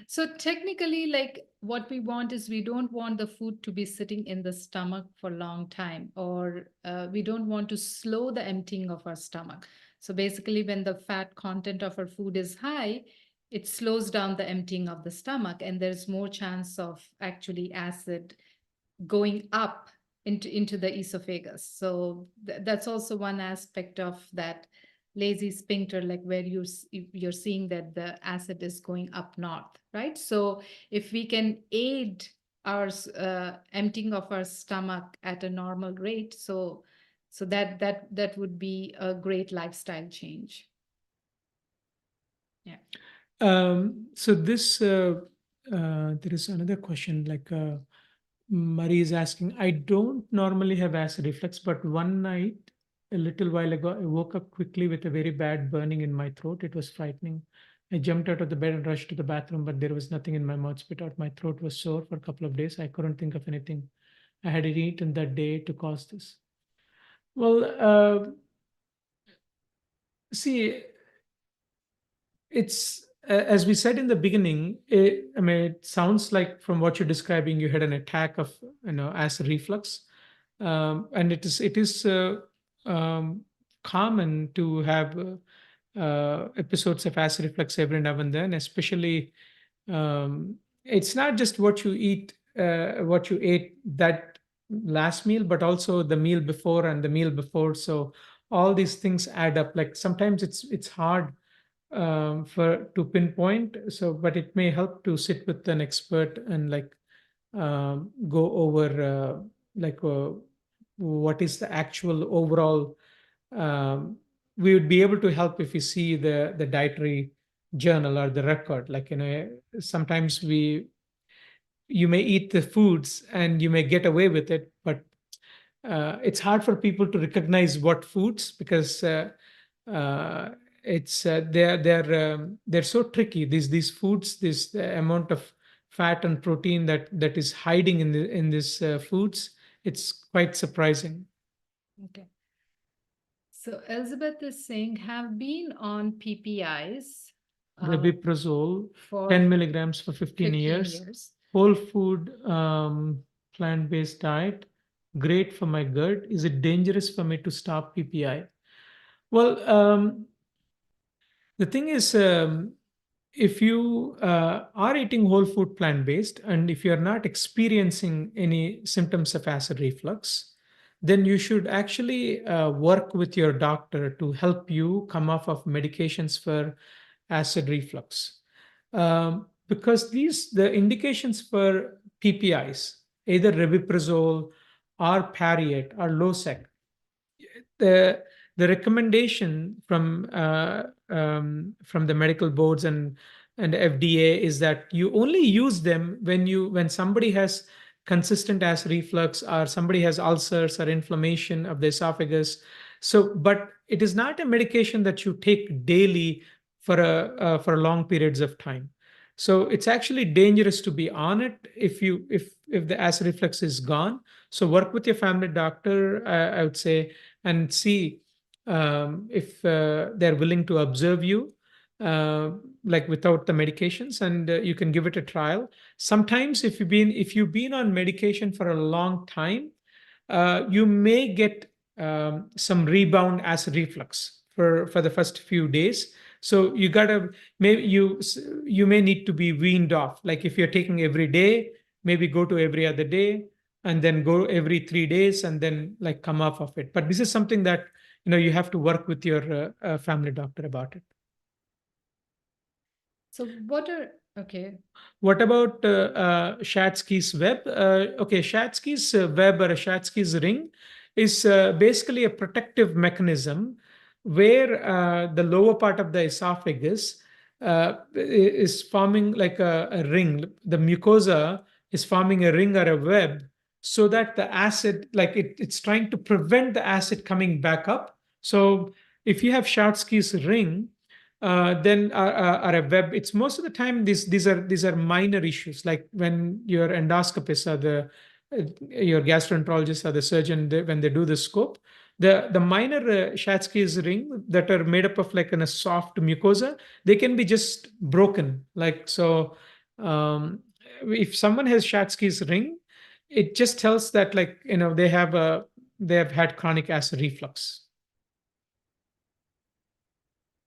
So technically, like what we want is we don't want the food to be sitting in the stomach for a long time, or we don't want to slow the emptying of our stomach. So basically, when the fat content of our food is high, it slows down the emptying of the stomach, and there's more chance of actually acid going up into the esophagus. So that's also one aspect of that lazy sphincter, like where you're seeing that the acid is going up north, right? So if we can aid our emptying of our stomach at a normal rate, so that would be a great lifestyle change. Yeah. So this there is another question, like Marie is asking, I don't normally have acid reflux, but one night a little while ago I woke up quickly with a very bad burning in my throat. It was frightening. I jumped out of the bed and rushed to the bathroom, but there was nothing in my mouth. Spit out. My throat was sore for a couple of days. I couldn't think of anything I had eaten that day to cause this. Well, see, it's as we said in the beginning. I mean, it sounds like from what you're describing, you had an attack of acid reflux, and it is common to have episodes of acid reflux every now and then, especially it's not just what you ate that last meal, but also the meal before and the meal before. So all these things add up. Like sometimes it's hard for to pinpoint. So, but it may help to sit with an expert and like go over like what is the actual overall. Um, we would be able to help if we see the dietary journal or the record. Like sometimes we you may eat the foods and you may get away with it, but it's hard for people to recognize what foods, because uh, it's they're so tricky. These foods, this amount of fat and protein that is hiding in these foods, it's quite surprising. Okay. So Elizabeth is saying, have been on PPIs Rabiprazole, for 10 milligrams for 15 15 years, years. whole food, plant-based diet, great for my GERD. Is it dangerous for me to stop PPI? Well, the thing is, if you are eating whole food plant based, and if you're not experiencing any symptoms of acid reflux, then you should actually work with your doctor to help you come off of medications for acid reflux. Because the indications for PPIs, either rabiprazole or Pariet or Losec, the the recommendation from the medical boards and FDA is that you only use them when somebody has consistent acid reflux, or somebody has ulcers or inflammation of the esophagus. So, but it is not a medication that you take daily for long periods of time. So it's actually dangerous to be on it if the acid reflux is gone. So work with your family doctor, I would say, and see if they're willing to observe you, uh, like without the medications, and you can give it a trial. Sometimes if you've been on medication for a long time, you may get some rebound acid reflux for the first few days. So you gotta maybe you may need to be weaned off. Like if you're taking every day, maybe go to every other day, and then go every 3 days, and then like come off of it. But this is something that you have to work with your family doctor about it. So what are okay? What about Shatsky's web? Okay, Shatsky's web or a Shatsky's ring is basically a protective mechanism where the lower part of the esophagus is forming like a ring. The mucosa is forming a ring or a web so that the acid, like it's trying to prevent the acid coming back up. So if you have Shatsky's ring, then are a web. It's most of the time these are minor issues, like when your endoscopist or the your gastroenterologist or the surgeon, when they do the scope, the minor Shatsky's ring that are made up of like in a soft mucosa, they can be just broken. Like so, if someone has Shatsky's ring, it just tells that like they have had chronic acid reflux.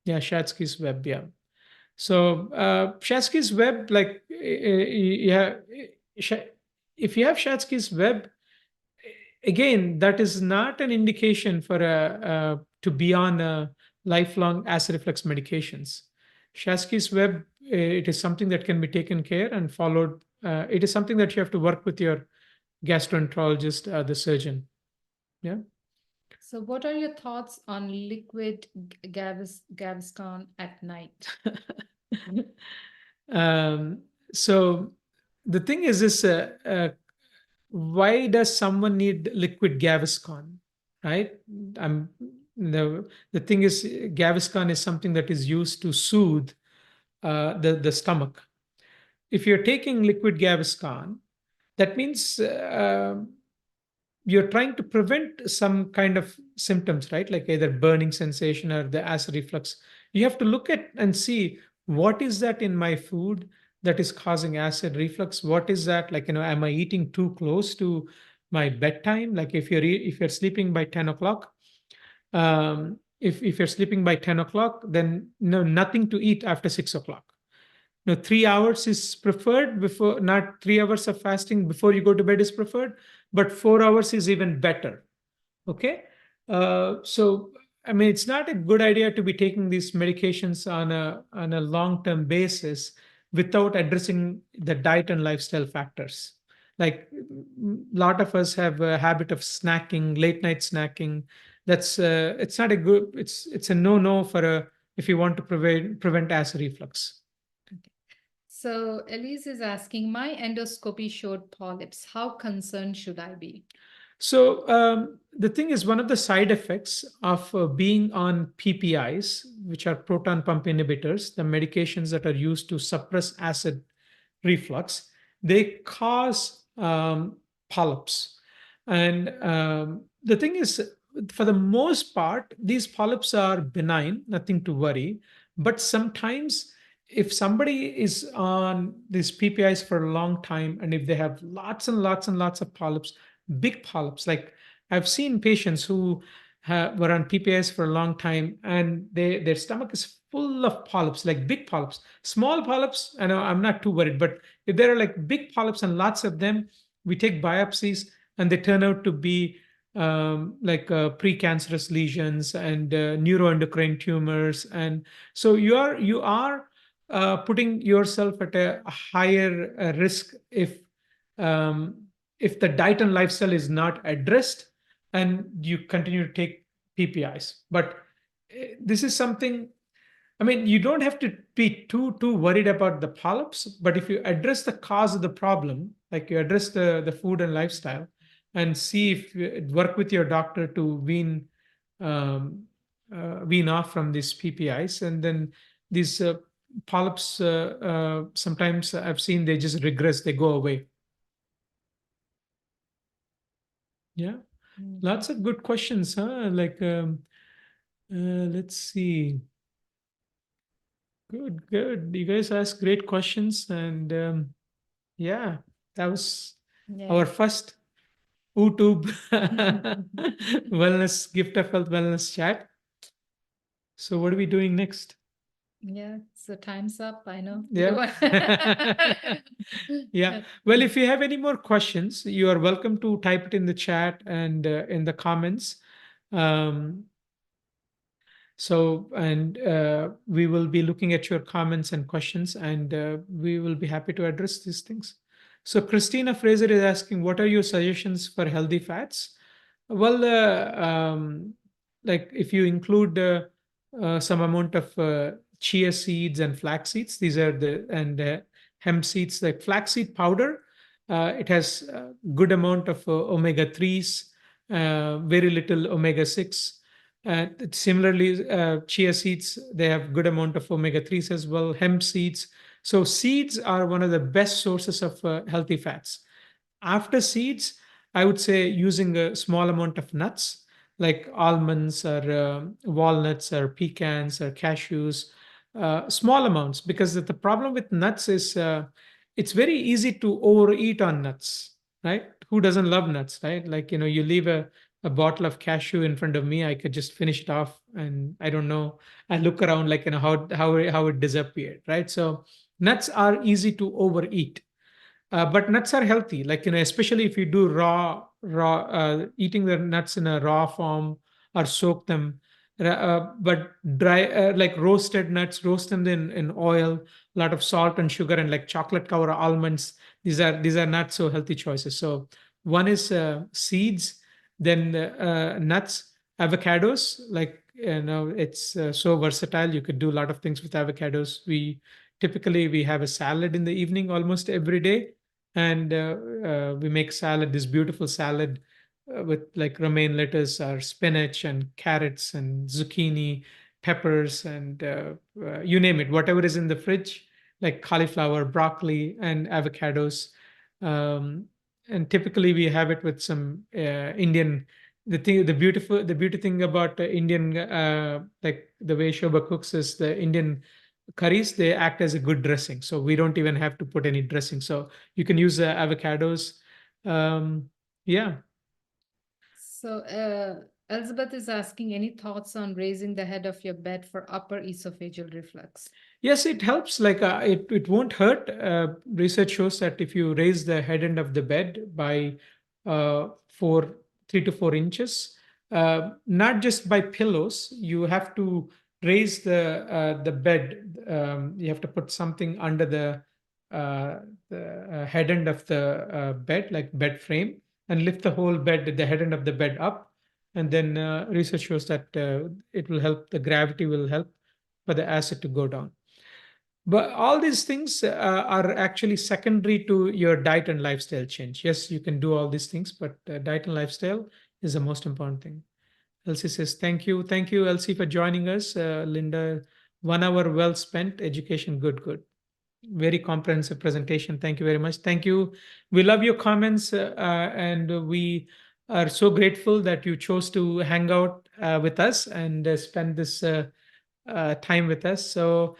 Yeah, Shatsky's web. Yeah. So Shatsky's web, like yeah, Sh- if you have Shatsky's web, again, that is not an indication for to be on lifelong acid reflux medications. Shatsky's web, it is something that can be taken care and followed. It is something that you have to work with your gastroenterologist, the surgeon. Yeah. So what are your thoughts on liquid Gaviscon at night? um, so the thing is this why does someone need liquid Gaviscon, right? I'm the thing is Gaviscon is something that is used to soothe the stomach. If you're taking liquid Gaviscon, that means you're trying to prevent some kind of symptoms, right? Like either burning sensation or the acid reflux. You have to look at and see what is that in my food that is causing acid reflux. What is that? Like, am I eating too close to my bedtime? Like if you're sleeping by 10 o'clock, if you're sleeping by 10 o'clock, then no, nothing to eat after 6 o'clock. No, 3 hours is preferred before, not 3 hours of fasting before you go to bed is preferred, but 4 hours is even better. Okay. So, I mean, it's not a good idea to be taking these medications on a long-term basis without addressing the diet and lifestyle factors. Like a lot of us have a habit of snacking, late night snacking. That's it's not a good. It's a no for a if you want to prevent acid reflux. So Elise is asking, my endoscopy showed polyps. How concerned should I be? So the thing is, one of the side effects of being on PPIs, which are proton pump inhibitors, the medications that are used to suppress acid reflux, they cause polyps. And the thing is, for the most part, these polyps are benign, nothing to worry. But sometimes, if somebody is on these PPIs for a long time, and if they have lots and lots and lots of polyps, big polyps, like I've seen patients who were on PPIs for a long time, and their stomach is full of polyps, like big polyps. Small polyps, I know I'm not too worried, but if there are like big polyps and lots of them, we take biopsies and they turn out to be like precancerous lesions and neuroendocrine tumors, and so you are putting yourself at a higher risk um, if the diet and lifestyle is not addressed and you continue to take PPIs. But this is something, I mean, you don't have to be too worried about the polyps, but if you address the cause of the problem, like you address the food and lifestyle, and see if you work with your doctor to um, wean off from these PPIs, and then these polyps, sometimes I've seen they just regress, they go away. Yeah, lots of good questions, huh? Like, let's see. Good, good. You guys ask great questions, and yeah, that was our first YouTube wellness gift of health wellness chat. So, what are we doing next? Yeah, so time's up. I know. Yeah. Yeah. Well, if you have any more questions, you are welcome to type it in the chat and in the comments. Um, and we will be looking at your comments and questions, and we will be happy to address these things. So, Christina Fraser is asking, what are your suggestions for healthy fats? Well, like if you include some amount of chia seeds and flax seeds, these are the and hemp seeds, like flaxseed powder. It has a good amount of omega 3s, very little omega 6. Similarly, chia seeds, they have good amount of omega 3s as well. Hemp seeds. So seeds are one of the best sources of healthy fats. After seeds, I would say using a small amount of nuts like almonds or walnuts or pecans or cashews, small amounts, because the problem with nuts is it's very easy to overeat on nuts, right? Who doesn't love nuts, right? Like, you leave a bottle of cashew in front of me, I could just finish it off, and I don't know. I look around like, how it disappeared, right? So nuts are easy to overeat, but nuts are healthy, like, especially if you do eating the nuts in a raw form or soak them. But dry, like roasted nuts, roast them in oil, a lot of salt and sugar, and like chocolate cover almonds. These are not so healthy choices. So one is seeds, then nuts, avocados. Like, it's so versatile. You could do a lot of things with avocados. We have a salad in the evening almost every day, and we make salad, this beautiful salad with like romaine lettuce or spinach and carrots and zucchini, peppers, and you name it, whatever is in the fridge, like cauliflower, broccoli, and avocados. um, and typically we have it with some Indian. The beauty thing about Indian, like the way Shobha cooks, is the Indian curries, they act as a good dressing, so we don't even have to put any dressing. So you can use avocados. Yeah. So, Elizabeth is asking, any thoughts on raising the head of your bed for upper esophageal reflux? Yes, it helps. Like, it won't hurt. Research shows that if you raise the head end of the bed by 3 to 4 inches, not just by pillows, you have to raise the bed. You have to put something under the head end of the bed, like bed frame, and lift the whole bed, the head end of the bed up. And then research shows that it will help. The gravity will help for the acid to go down. But all these things are actually secondary to your diet and lifestyle change. Yes, you can do all these things, but diet and lifestyle is the most important thing. Elsie says, thank you. Thank you, Elsie, for joining us. Linda, 1 hour well spent, education, good, good. Very comprehensive presentation. Thank you very much. Thank you. We love your comments, and we are so grateful that you chose to hang out with us and spend this time with us. So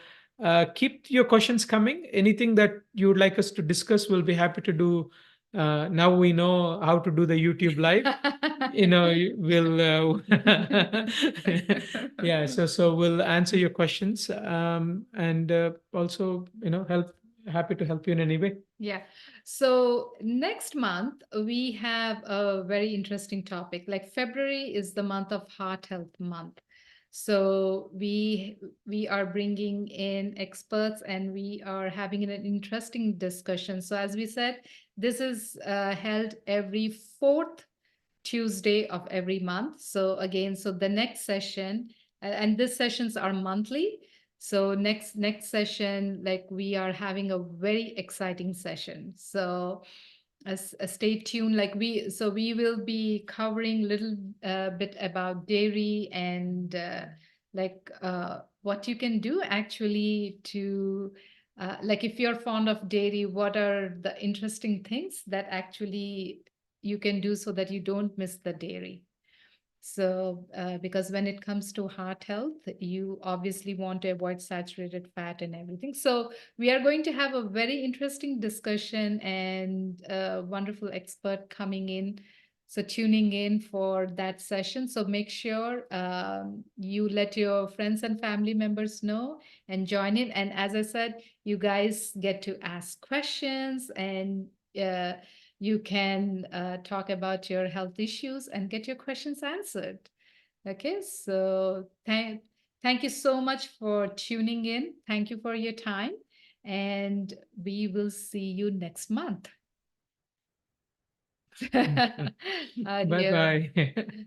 keep your questions coming. Anything that you would like us to discuss, we'll be happy to do. Now we know how to do the YouTube live. We'll yeah. So we'll answer your questions, and also, help. Happy to help you in any way. Yeah. So next month we have a very interesting topic. Like February is the month of Heart Health Month. So we are bringing in experts and we are having an interesting discussion. So as we said, this is held every fourth Tuesday of every month. So again, so the next session, and these sessions are monthly. So next session, like we are having a very exciting session. So stay tuned. Like we will be covering little bit about dairy and like what you can do actually to like if you're fond of dairy, what are the interesting things that actually you can do so that you don't miss the dairy. So, because when it comes to heart health, you obviously want to avoid saturated fat and everything. So, we are going to have a very interesting discussion and a wonderful expert coming in. So, tuning in for that session. So, make sure you let your friends and family members know and join in. And as I said, you guys get to ask questions and uh, you can talk about your health issues and get your questions answered. Okay, so thank you so much for tuning in. Thank you for your time, and we will see you next month. Bye Adios. bye.